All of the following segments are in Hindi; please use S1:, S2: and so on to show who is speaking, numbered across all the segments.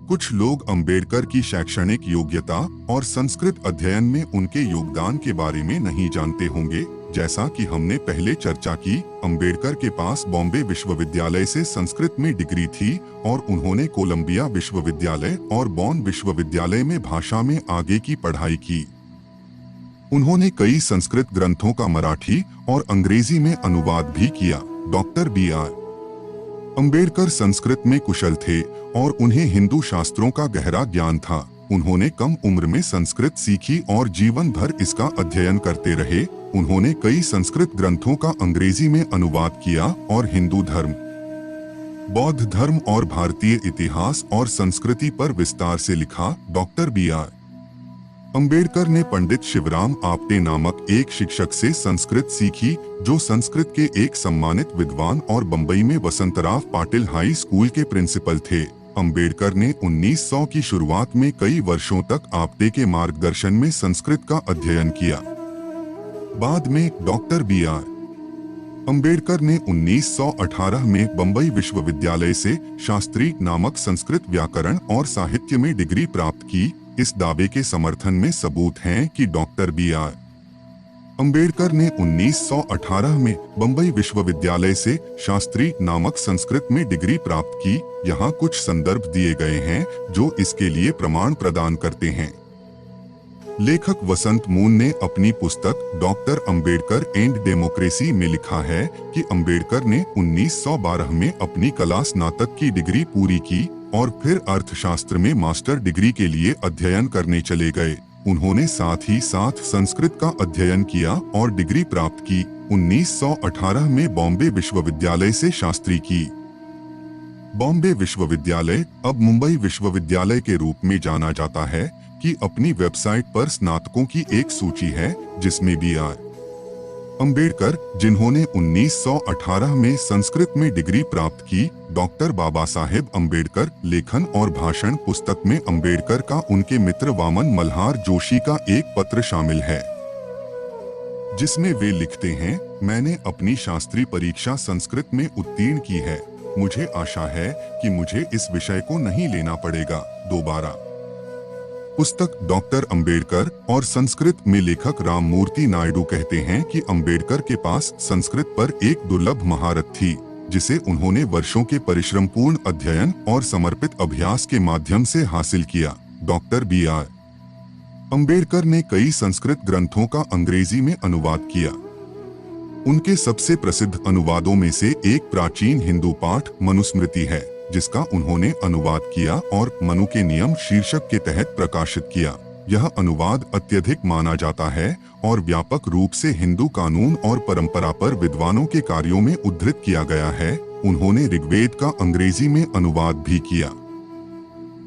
S1: कुछ लोग अंबेडकर की शैक्षणिक योग्यता और संस्कृत अध्ययन में उनके योगदान के बारे में नहीं जानते होंगे। जैसा कि हमने पहले चर्चा की, अंबेडकर के पास बॉम्बे विश्वविद्यालय से संस्कृत में डिग्री थी और उन्होंने कोलंबिया विश्वविद्यालय और बॉन विश्वविद्यालय में भाषा में आगे की पढ़ाई की। उन्होंने कई संस्कृत ग्रंथों का मराठी और अंग्रेजी में अनुवाद भी किया। Doctor B.R. अंबेडकर संस्कृत में कुशल थे और उन्हें हिंदू शास्त्रों का गहरा ज्ञान था। उन्होंने कम उम्र में संस्कृत सीखी और जीवन भर इसका अध्ययन करते रहे। उन्होंने कई संस्कृत ग्रंथों का अंग्रेजी में अनुवाद किया और हिंदू धर्म, बौद्ध धर्म और भारतीय इतिहास और संस्कृति पर विस्तार से लिखा। Doctor B.R. अंबेडकर ने पंडित शिवराम आपटे नामक एक शिक्षक से संस्कृत सीखी, जो संस्कृत के एक सम्मानित विद्वान और बंबई में वसंतराव पाटिल हाई स्कूल के प्रिंसिपल थे। अंबेडकर ने 1900 की शुरुआत में कई वर्षों तक आपटे के मार्गदर्शन में संस्कृत का अध्ययन किया। बाद में डॉक्टर B.R. अंबेडकर ने 1918 में बंबई विश्वविद्यालय से शास्त्री नामक संस्कृत व्याकरण और साहित्य में डिग्री प्राप्त की। इस दावे के समर्थन में सबूत हैं कि डॉक्टर B.R. अंबेडकर ने 1918 में बंबई विश्वविद्यालय से शास्त्री नामक संस्कृत में डिग्री प्राप्त की। यहाँ कुछ संदर्भ दिए गए हैं जो इसके लिए प्रमाण प्रदान करते हैं। लेखक वसंत मून ने अपनी पुस्तक डॉक्टर अंबेडकर एंड डेमोक्रेसी में लिखा है कि अंबेडकर ने 1912 में अपनी कला स्नातक की डिग्री पूरी की और फिर अर्थशास्त्र में मास्टर डिग्री के लिए अध्ययन करने चले गए। उन्होंने साथ ही साथ संस्कृत का अध्ययन किया और डिग्री प्राप्त की। 1918 में बॉम्बे विश्वविद्यालय से शास्त्री की। बॉम्बे विश्वविद्यालय, अब मुंबई विश्वविद्यालय के रूप में जाना जाता है, की अपनी वेबसाइट पर स्नातकों की एक सूची है जिसमें B.R. अंबेडकर, जिन्होंने 1918 में संस्कृत में डिग्री प्राप्त की, डॉक्टर बाबा साहेब अंबेडकर लेखन और भाषण पुस्तक में अंबेडकर का उनके मित्र वामन मल्हार जोशी का एक पत्र शामिल है, जिसमें वे लिखते हैं, मैंने अपनी शास्त्री परीक्षा संस्कृत में उत्तीर्ण की है। मुझे आशा है कि मुझे इस विषय को नहीं लेना पड़ेगा दोबारा। पुस्तक डॉक्टर अंबेडकर और संस्कृत में लेखक राममूर्ति नायडू कहते हैं कि अंबेडकर के पास संस्कृत पर एक दुर्लभ महारत थी, जिसे उन्होंने वर्षों के परिश्रमपूर्ण अध्ययन और समर्पित अभ्यास के माध्यम से हासिल किया। Doctor B.R. अंबेडकर ने कई संस्कृत ग्रंथों का अंग्रेजी में अनुवाद किया। उनके सबसे प्रसिद्ध अनुवादों में से एक प्राचीन हिंदू पाठ मनुस्मृति है, जिसका उन्होंने अनुवाद किया और मनु के नियम शीर्षक के तहत प्रकाशित किया। यह अनुवाद अत्यधिक माना जाता है और व्यापक रूप से हिंदू कानून और परंपरा पर विद्वानों के कार्यों में उद्धृत किया गया है। उन्होंने ऋग्वेद का अंग्रेजी में अनुवाद भी किया।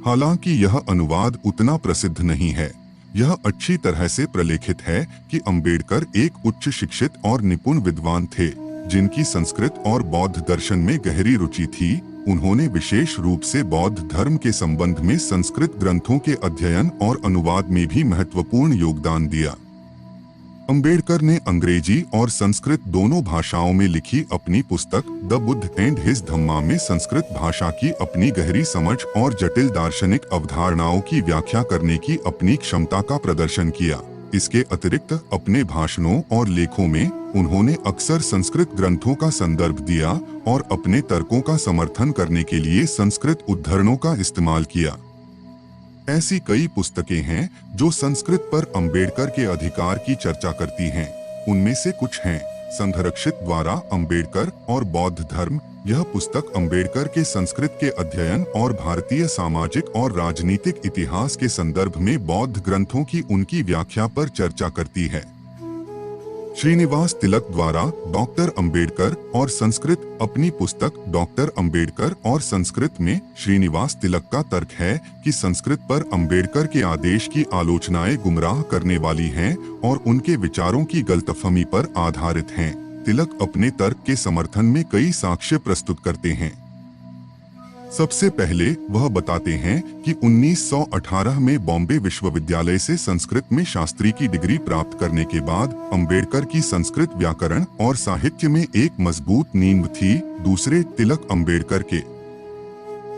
S1: हालांकि यह अनुवाद उतना प्रसिद्ध नहीं है। यह अच्छी तरह से प्रलेखित है कि अंबेडकर एक उच्च शिक्षित और निपुण विद्वान थे, जिनकी संस्कृत और बौद्ध दर्शन में गहरी रुचि थी। उन्होंने विशेष रूप से बौद्ध धर्म के संबंध में संस्कृत ग्रंथों के अध्ययन और अनुवाद में भी महत्वपूर्ण योगदान दिया। अंबेडकर ने अंग्रेजी और संस्कृत दोनों भाषाओं में लिखी अपनी पुस्तक द बुद्ध एंड हिज धम्मा में संस्कृत भाषा की अपनी गहरी समझ और जटिल दार्शनिक अवधारणाओं की व्याख्या करने की अपनी क्षमता का प्रदर्शन किया। इसके अतिरिक्त अपने भाषणों और लेखों में उन्होंने अक्सर संस्कृत ग्रंथों का संदर्भ दिया और अपने तर्कों का समर्थन करने के लिए संस्कृत उद्धरणों का इस्तेमाल किया। ऐसी कई पुस्तकें हैं जो संस्कृत पर अंबेडकर के अधिकार की चर्चा करती हैं। उनमें से कुछ हैं संघरक्षित द्वारा अंबेडकर और बौद्ध धर्म। यह पुस्तक अंबेडकर के संस्कृत के अध्ययन और भारतीय सामाजिक और राजनीतिक इतिहास के संदर्भ में बौद्ध ग्रंथों की उनकी व्याख्या पर चर्चा करती है। श्रीनिवास तिलक द्वारा डॉक्टर अंबेडकर और संस्कृत। अपनी पुस्तक डॉक्टर अंबेडकर और संस्कृत में श्रीनिवास तिलक का तर्क है कि संस्कृत पर अंबेडकर के आदेश की आलोचनाएं गुमराह करने वाली हैं और उनके विचारों की गलतफहमी पर आधारित हैं। तिलक अपने तर्क के समर्थन में कई साक्ष्य प्रस्तुत करते हैं। सबसे पहले वह बताते हैं कि 1918 में बॉम्बे विश्वविद्यालय से संस्कृत में शास्त्री की डिग्री प्राप्त करने के बाद अंबेडकर की संस्कृत व्याकरण और साहित्य में एक मजबूत नींव थी। दूसरे, तिलक अंबेडकर के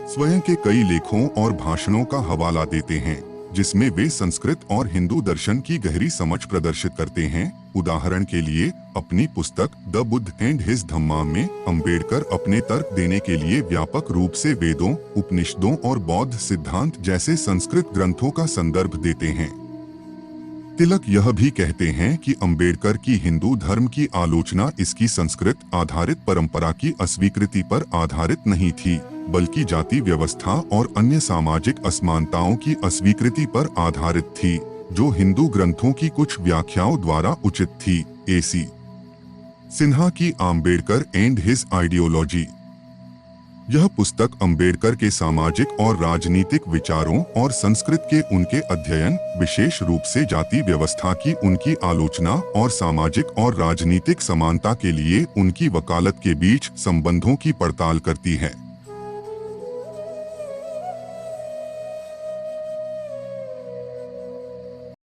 S1: स्वयं के कई लेखों और भाषणों का हवाला देते हैं जिसमें वे संस्कृत और हिंदू दर्शन की गहरी समझ प्रदर्शित करते हैं। उदाहरण के लिए अपनी पुस्तक द बुद्ध एंड हिज धम्मा में अंबेडकर अपने तर्क देने के लिए व्यापक रूप से वेदों, उपनिषदों और बौद्ध सिद्धांत जैसे संस्कृत ग्रंथों का संदर्भ देते हैं। तिलक यह भी कहते हैं कि अंबेडकर की हिंदू धर्म की आलोचना इसकी संस्कृत आधारित परंपरा की अस्वीकृति पर आधारित नहीं थी, बल्कि जाति व्यवस्था और अन्य सामाजिक असमानताओं की अस्वीकृति पर आधारित थी, जो हिंदू ग्रंथों की कुछ व्याख्याओं द्वारा उचित थी। A.C. सिन्हा की अंबेडकर एंड हिज आइडियोलॉजी। यह पुस्तक अंबेडकर के सामाजिक और राजनीतिक विचारों और संस्कृत के उनके अध्ययन, विशेष रूप से जाति व्यवस्था की उनकी आलोचना और सामाजिक और राजनीतिक समानता के लिए उनकी वकालत के बीच संबंधों की पड़ताल करती है।